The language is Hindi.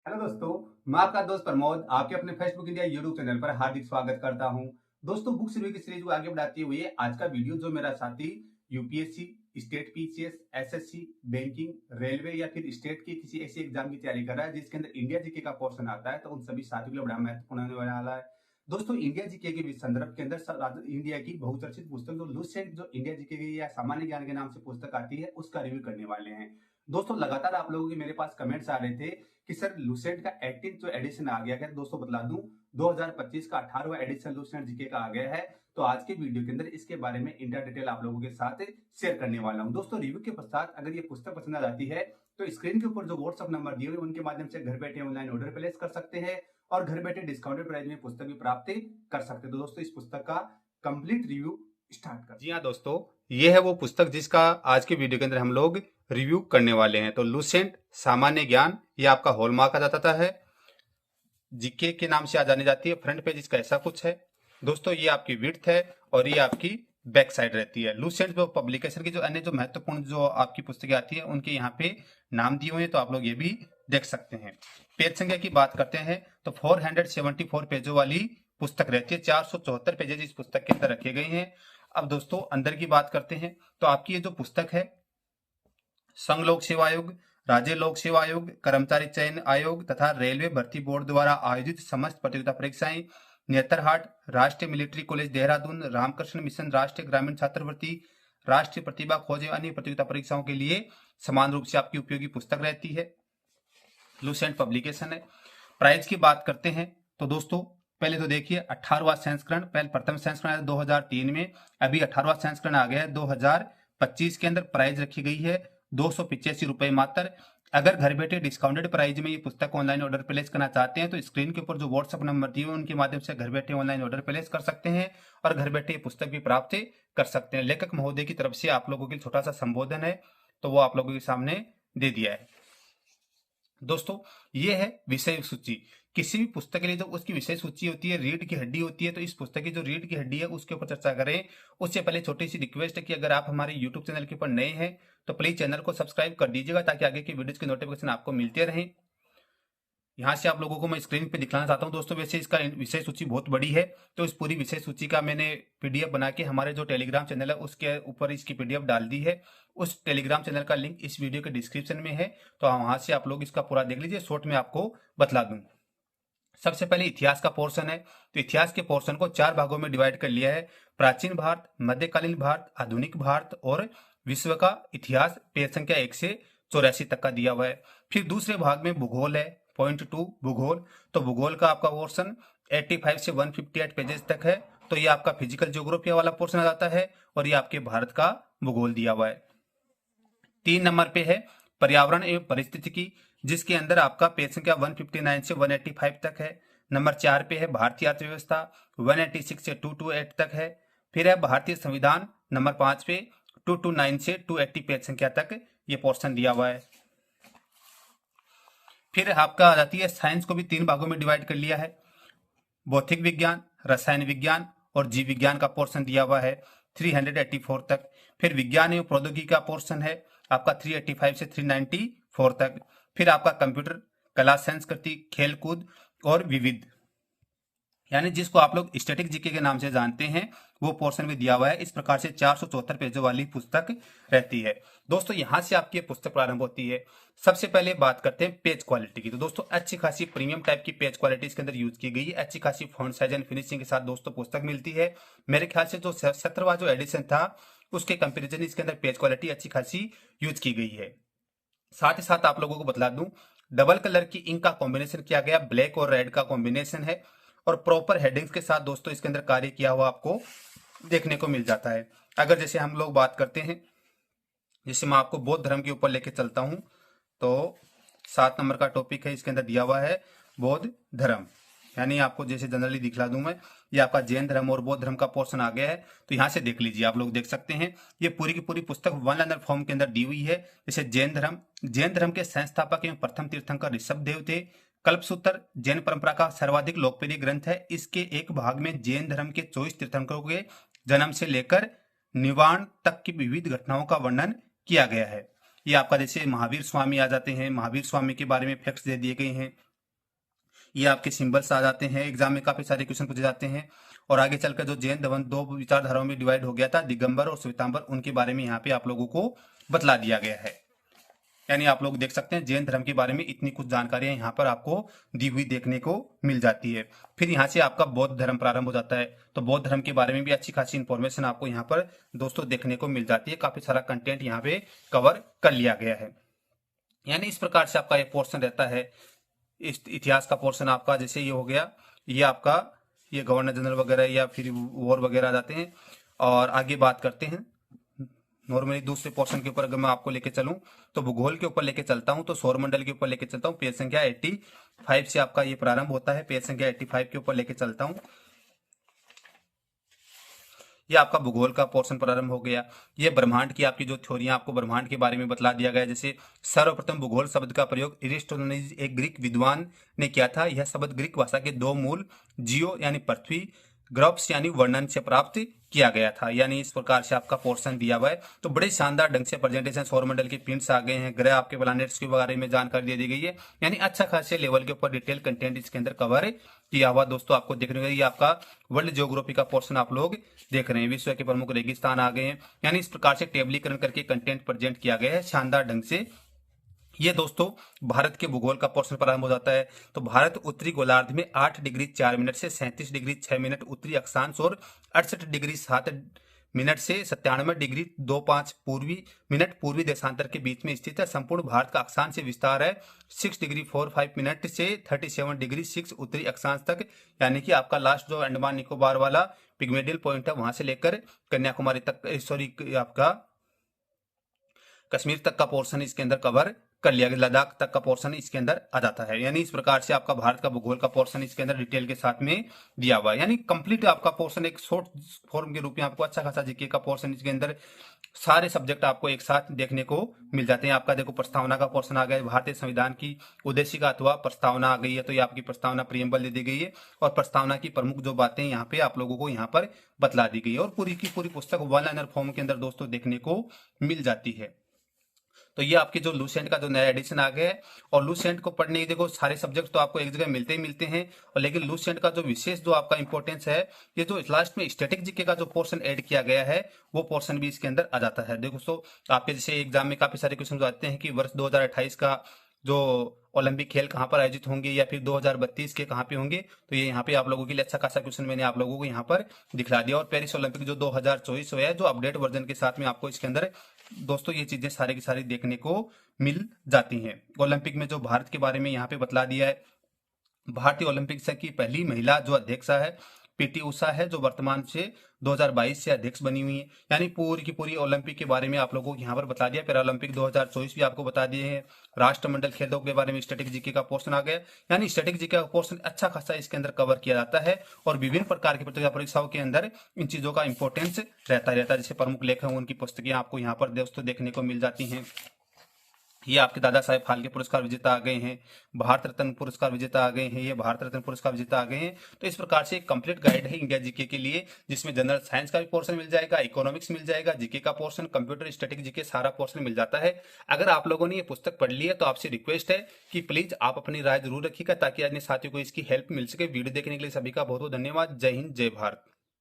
हेलो दोस्तों, मैं आपका दोस्त प्रमोद आपके अपने फेसबुक इंडिया यूट्यूब चैनल पर हार्दिक स्वागत करता हूं। दोस्तों, बुक्स रिव्यू की सीरीज को आगे बढ़ाते हुए आज का वीडियो जो मेरा साथी UPSC, state PCS, SSC, banking, railway या फिर स्टेट की किसी ऐसी एग्जाम की तैयारी कर रहा है जिसके अंदर इंडिया जीके का पोर्शन आता है, तो उन सभी साथियों के लिए बड़ा महत्वपूर्ण होने वाला है। दोस्तों, इंडिया जीके के संदर्भ के अंदर इंडिया की बहुचर्चित पुस्तक जो लुसेंट जो इंडिया जीके की या सामान्य ज्ञान के नाम से पुस्तक आती है उसका रिव्यू करने वाले हैं। दोस्तों, लगातार आप लोगों के मेरे पास कमेंट्स आ रहे थे कि सर लुसेंट का 18 जो एडिशन आ गया है। दोस्तों बता दूं, 2025 का 18वां एडिशन लुसेंट जीके का आ गया है। तो आज के वीडियो के अंदर इसके बारे में इंटर डिटेल आप लोगों के साथ शेयर करने वाला हूं। दोस्तों, रिव्यू के पश्चात अगर ये पुस्तक पसंद आ जाती है तो स्क्रीन के ऊपर जो व्हाट्सएप नंबर दिए हुए उनके माध्यम से घर बैठे ऑनलाइन ऑर्डर प्लेस कर सकते हैं और घर बैठे डिस्काउंटेड प्राइस में पुस्तक भी प्राप्त कर सकते हैं। तो दोस्तों, इस पुस्तक का कंप्लीट रिव्यू स्टार्ट कर। जी हाँ दोस्तों, ये है वो पुस्तक जिसका आज के वीडियो के अंदर हम लोग रिव्यू करने वाले हैं। तो लुसेंट सामान्य ज्ञान, ये आपका हॉलमार्क आ जाता है, जीके के नाम से आ जानी जाती है। फ्रंट पेज इसका ऐसा कुछ है दोस्तों। ये आपकी विड्थ है और ये आपकी बैक साइड रहती है। लुसेंट जो पब्लिकेशन की जो अन्य जो महत्वपूर्ण जो आपकी पुस्तकें आती है उनके यहाँ पे नाम दिए हुए हैं, तो आप लोग ये भी देख सकते हैं। पेज संख्या की बात करते हैं तो 474 पेजों वाली पुस्तक रहती है। 474 पेजेज इस पुस्तक के अंदर रखे गए हैं। अब दोस्तों अंदर की बात करते हैं तो आपकी ये जो पुस्तक है, संघ लोक सेवा आयोग, राज्य लोक सेवा आयोग, कर्मचारी चयन आयोग तथा रेलवे भर्ती बोर्ड द्वारा आयोजित समस्त प्रतियोगिता परीक्षाएं, नेतरहाट, राष्ट्रीय military college Dehradun, Ramakrishna mission राष्ट्रीय ग्रामीण छात्रवृत्ति, राष्ट्रीय प्रतिभा खोज एवं अन्य प्रतियोगिता परीक्षाओं के लिए समान रूप से आपकी उपयोगी पुस्तक रहती है। लुसेंट पब्लिकेशन है। प्राइस की बात करते हैं तो दोस्तों पहले तो देखिए 18वां संस्करण, पहले प्रथम संस्करण आया 2003 में, अभी 18वां संस्करण आ गया है 2025 के अंदर। प्राइस रखी गई है 285 रुपए मात्र। अगर घर बैठे डिस्काउंटेड प्राइस में ये पुस्तक ऑनलाइन ऑर्डर प्लेस करना चाहते हैं तो स्क्रीन के ऊपर जो व्हाट्सएप नंबर दिए हुए उनके माध्यम से घर बैठे ऑनलाइन ऑर्डर प्लेस कर सकते हैं और घर बैठे ये पुस्तक भी प्राप्त कर सकते हैं। लेखक महोदय की तरफ से आप लोगों के लिए छोटा सा संबोधन है, तो वो आप लोगों के सामने दे दिया है। दोस्तों, ये है विषय सूची। किसी भी पुस्तक के लिए जो उसकी विषय सूची होती है, रीढ़ की हड्डी होती है, तो इस पुस्तक की जो रीढ़ की हड्डी है उसके ऊपर चर्चा करें। उससे पहले छोटी सी रिक्वेस्ट है कि अगर आप हमारे यूट्यूब चैनल के ऊपर नए हैं तो प्लीज चैनल को सब्सक्राइब कर दीजिएगा ताकि आगे की वीडियोज की नोटिफिकेशन आपको मिलते रहें। यहाँ से आप लोगों को मैं स्क्रीन पे दिखाना चाहता हूँ दोस्तों। वैसे इसका विषय सूची बहुत बड़ी है, तो इस पूरी विषय सूची का मैंने पीडीएफ बना के हमारे जो टेलीग्राम चैनल है उसके ऊपर इसकी पीडीएफ डाल दी है। उस टेलीग्राम चैनल का लिंक इस वीडियो के डिस्क्रिप्शन में है, तो वहां से आप लोग इसका पूरा देख लीजिए। शॉर्ट में आपको बतला दूं। सबसे पहले इतिहास का पोर्शन है, तो इतिहास के पोर्शन को 4 भागों में डिवाइड कर लिया है। प्राचीन भारत, मध्यकालीन भारत, आधुनिक भारत और विश्व का इतिहास। पेज संख्या 1 से 84 तक का दिया हुआ है। फिर दूसरे भाग में भूगोल है, पॉइंट 2 भूगोल। तो भूगोल का आपका पोर्शन 85 से 158 पेजेस तक है। तो ये आपका फिजिकल ज्योग्राफी वाला पोर्शन आ जाता है और ये आपके भारत का भूगोल दिया हुआ है। 3 नंबर पे है पर्यावरण एवं परिस्थितिकी, जिसके अंदर आपका पेज संख्या 159 से 185 तक है। नंबर 4 पे है भारतीय अर्थव्यवस्था, 186 से 228 तक है। फिर है भारतीय संविधान, नंबर 5 पे 229 से 280 पेज संख्या तक ये पोर्शन दिया हुआ है। फिर आपका आ जाती है साइंस को भी 3 भागों में डिवाइड कर लिया है। भौतिक विज्ञान, रसायन विज्ञान और जीव विज्ञान का पोर्शन दिया हुआ है 384 तक। फिर विज्ञान एवं प्रौद्योगिकी का पोर्शन है आपका 385 से 394 तक। फिर आपका कंप्यूटर, कला, संस्कृति, खेलकूद और विविध, यानी जिसको आप लोग स्टैटिक जीके के नाम से जानते हैं, वो पोर्शन भी दिया हुआ है। इस प्रकार से 474 पेजों वाली पुस्तक रहती है। दोस्तों, यहां से आपकी पुस्तक प्रारंभ होती है। सबसे पहले बात करते हैं पेज क्वालिटी की। तो दोस्तों अच्छी खासी प्रीमियम टाइप की पेज क्वालिटी इसके अंदर यूज की गई है। अच्छी खासी फॉन्ट साइज एंड फिनिशिंग के साथ दोस्तों पुस्तक मिलती है। मेरे ख्याल से जो 17वां जो एडिशन था उसके कंपेरिजन इसके अंदर पेज क्वालिटी अच्छी खासी यूज की गई है। साथ ही साथ आप लोगों को बतला दूं, डबल कलर की इंक का कॉम्बिनेशन किया गया, ब्लैक और रेड का कॉम्बिनेशन है और प्रॉपर हेडिंग्स के साथ दोस्तों इसके अंदर कार्य किया हुआ आपको देखने को मिल जाता है। अगर जैसे हम लोग बात करते हैं, जैसे मैं आपको बौद्ध धर्म के ऊपर लेके चलता हूं, तो 7 नंबर का टॉपिक है, इसके अंदर दिया हुआ है बौद्ध धर्म। यानी आपको जैसे जनरली दिखला दूं मैं, ये आपका जैन धर्म और बौद्ध धर्म का पोर्शन आ गया है। तो यहाँ से देख लीजिए, आप लोग देख सकते हैं ये पूरी की पूरी पुस्तक 1 लाइनर फॉर्म के अंदर दी हुई है। जैसे जैन धर्म के संस्थापक एवं प्रथम तीर्थंकर ऋषभदेव थे। कल्पसूत्र जैन परंपरा का सर्वाधिक लोकप्रिय ग्रंथ है। इसके एक भाग में जैन धर्म के 24 तीर्थंकरों के जन्म से लेकर निवाण तक की विविध घटनाओं का वर्णन किया गया है। ये आपका जैसे महावीर स्वामी आ जाते हैं, महावीर स्वामी के बारे में फैक्ट्स दे दिए गए हैं। ये आपके सिंबल्स आ जाते हैं। एग्जाम में काफी सारे क्वेश्चन पूछे जाते हैं। और आगे चलकर जो जैन धर्म दो विचारधाराओं में डिवाइड हो गया था, दिगंबर और श्वेतांबर, उनके बारे में यहाँ पे आप लोगों को बतला दिया गया है। यानी आप लोग देख सकते हैं जैन धर्म के बारे में इतनी कुछ जानकारियां यहाँ पर आपको दी हुई देखने को मिल जाती है। फिर यहाँ से आपका बौद्ध धर्म प्रारंभ हो जाता है, तो बौद्ध धर्म के बारे में भी अच्छी खासी इंफॉर्मेशन आपको यहाँ पर दोस्तों देखने को मिल जाती है। काफी सारा कंटेंट यहाँ पे कवर कर लिया गया है। यानी इस प्रकार से आपका एक पोर्शन रहता है। इस इतिहास का पोर्शन आपका जैसे ये हो गया, ये आपका ये गवर्नर जनरल वगैरह या फिर वॉर वगैरह आ जाते हैं। और आगे बात करते हैं नॉर्मली दूसरे पोर्शन के ऊपर। अगर मैं आपको लेके चलूं तो भूगोल के ऊपर लेके चलता हूं, तो सौरमंडल के ऊपर लेके चलता हूं। पेज संख्या 85 से आपका ये प्रारंभ होता है। पेज संख्या 85 के ऊपर लेके चलता हूं। ये आपका भूगोल का पोर्शन प्रारंभ हो गया। ये ब्रह्मांड की आपकी जो थ्योरियां, आपको ब्रह्मांड के बारे में बतला दिया गया। जैसे सर्वप्रथम भूगोल शब्द का प्रयोग एरिस्टोटेलिस, एक ग्रीक विद्वान ने किया था। यह शब्द ग्रीक भाषा के दो मूल जियो यानी पृथ्वी, ग्रॉप्स यानी वर्णन से प्राप्त किया गया था। यानी इस प्रकार से आपका पोर्शन दिया हुआ है। तो बड़े शानदार ढंग से प्रेजेंटेशन, सौरमंडल के पिंड्स आ गए हैं, ग्रह आपके प्लैनेट्स के बारे में जानकारी दे दी गई है। यानी अच्छा खासे लेवल के ऊपर डिटेल कंटेंट इसके अंदर कवर किया हुआ दोस्तों आपको देखने को। ये आपका वर्ल्ड ज्योग्राफी का पोर्शन आप लोग देख रहे हैं। विश्व के प्रमुख रेगिस्तान आ गए हैं। यानी इस प्रकार से टेबलीकरण करके कंटेंट प्रेजेंट किया गया है शानदार ढंग से। ये दोस्तों भारत के भूगोल का पोर्शन प्रारंभ हो जाता है। तो भारत उत्तरी गोलार्ध में 8 डिग्री 4 मिनट से 37 डिग्री 6 मिनट उत्तरी अक्षांश और 68 डिग्री 7 मिनट से 97 डिग्री 25 पूर्वी मिनट पूर्वी देशांतर के बीच में स्थित है। संपूर्ण भारत का अक्षांश से विस्तार है 6 डिग्री 45 मिनट से 37 डिग्री 6 उत्तरी अक्षांश तक। यानी कि आपका लास्ट जो अंडमान निकोबार वाला पिग्मेडियल पॉइंट है, वहां से लेकर कन्याकुमारी तक, सॉरी आपका कश्मीर तक का पोर्शन इसके अंदर कवर कर लिया गया। लद्दाख तक का पोर्शन इसके अंदर आ जाता है। यानी इस प्रकार से आपका भारत का भूगोल का पोर्शन इसके अंदर डिटेल के साथ में दिया हुआ है। यानी कंप्लीट आपका पोर्शन एक शॉर्ट फॉर्म के रूप में आपको अच्छा खासा जीके का पोर्शन इसके अंदर सारे सब्जेक्ट आपको एक साथ देखने को मिल जाते हैं। आपका देखो प्रस्तावना का पोर्शन आ गया, भारतीय संविधान की उद्देशिका अथवा प्रस्तावना आ गई है। तो ये आपकी प्रस्तावना प्रियम्बल दे दी गई है और प्रस्तावना की प्रमुख जो बातें यहाँ पे आप लोगों को यहाँ पर बतला दी गई है। और पूरी की पूरी पुस्तक वन लाइनर फॉर्म के अंदर दोस्तों देखने को मिल जाती है। तो ये आपके जो लूसेंट का जो नया एडिशन आ गया है। और लूसेंट को पढ़ने की देखो सारे सब्जेक्ट तो आपको एक जगह मिलते ही मिलते हैं, और लेकिन लूसेंट का जो विशेष जो आपका इंपॉर्टेंस है, ये जो लास्ट में स्टैटिक जीके का जो पोर्शन ऐड किया गया है, वो पोर्शन भी इसके अंदर आ जाता है। देखो दोस्तों, आपके जैसे एग्जाम में काफी सारे क्वेश्चन आते हैं कि वर्ष 2028 का जो ओलंपिक खेल कहाँ पर आयोजित होंगे या फिर 2032 के कहाँ पे होंगे। तो ये यहाँ पे आप लोगों के लिए अच्छा खासा क्वेश्चन मैंने आप लोगों को यहाँ पर दिखला दिया। और पेरिस ओलंपिक जो 2024 हुआ है, जो अपडेट वर्जन के साथ में आपको इसके अंदर दोस्तों ये चीजें सारी की सारी देखने को मिल जाती हैं। ओलंपिक में जो भारत के बारे में यहाँ पे बतला दिया है, भारतीय ओलंपिक संघ की पहली महिला जो अध्यक्षा है पीटी उषा है, जो वर्तमान से 2022 से अध्यक्ष बनी हुई है। यानी पूरी की पूरी ओलंपिक के बारे में आप लोगों को यहाँ पर बता दिया। पैरा ओलंपिक 2024 भी आपको बता दिए हैं। राष्ट्रमंडल खेलों के बारे में स्टैटिक जीके का पोर्शन आ गया। यानी स्टैटिक जीके का पोर्शन अच्छा खासा इसके अंदर कवर किया जाता है। और विभिन्न प्रकार की प्रतियोगिता परीक्षाओं के अंदर इन चीजों का इंपॉर्टेंस रहता है। जैसे प्रमुख लेखक हैं उनकी पुस्तकें आपको यहाँ पर दोस्तों देखने को मिल जाती हैं। ये आपके दादा साहेब फाल्के पुरस्कार विजेता आ गए हैं, भारत रत्न पुरस्कार विजेता आ गए हैं, ये भारत रत्न पुरस्कार विजेता आ गए हैं। तो इस प्रकार से एक कंप्लीट गाइड है इंडिया जीके के लिए, जिसमें जनरल साइंस का भी पोर्शन मिल जाएगा, इकोनॉमिक्स मिल जाएगा, जीके का पोर्शन, कंप्यूटर स्टैटिक जीके सारा पोर्शन मिल जाता है। अगर आप लोगों ने ये पुस्तक पढ़ ली है तो आपसे रिक्वेस्ट है कि प्लीज आप अपनी राय जरूर रखिएगा, ताकि अन्य साथियों को इसकी हेल्प मिल सके। वीडियो देखने के लिए सभी का बहुत बहुत धन्यवाद। जय हिंद, जय भारत।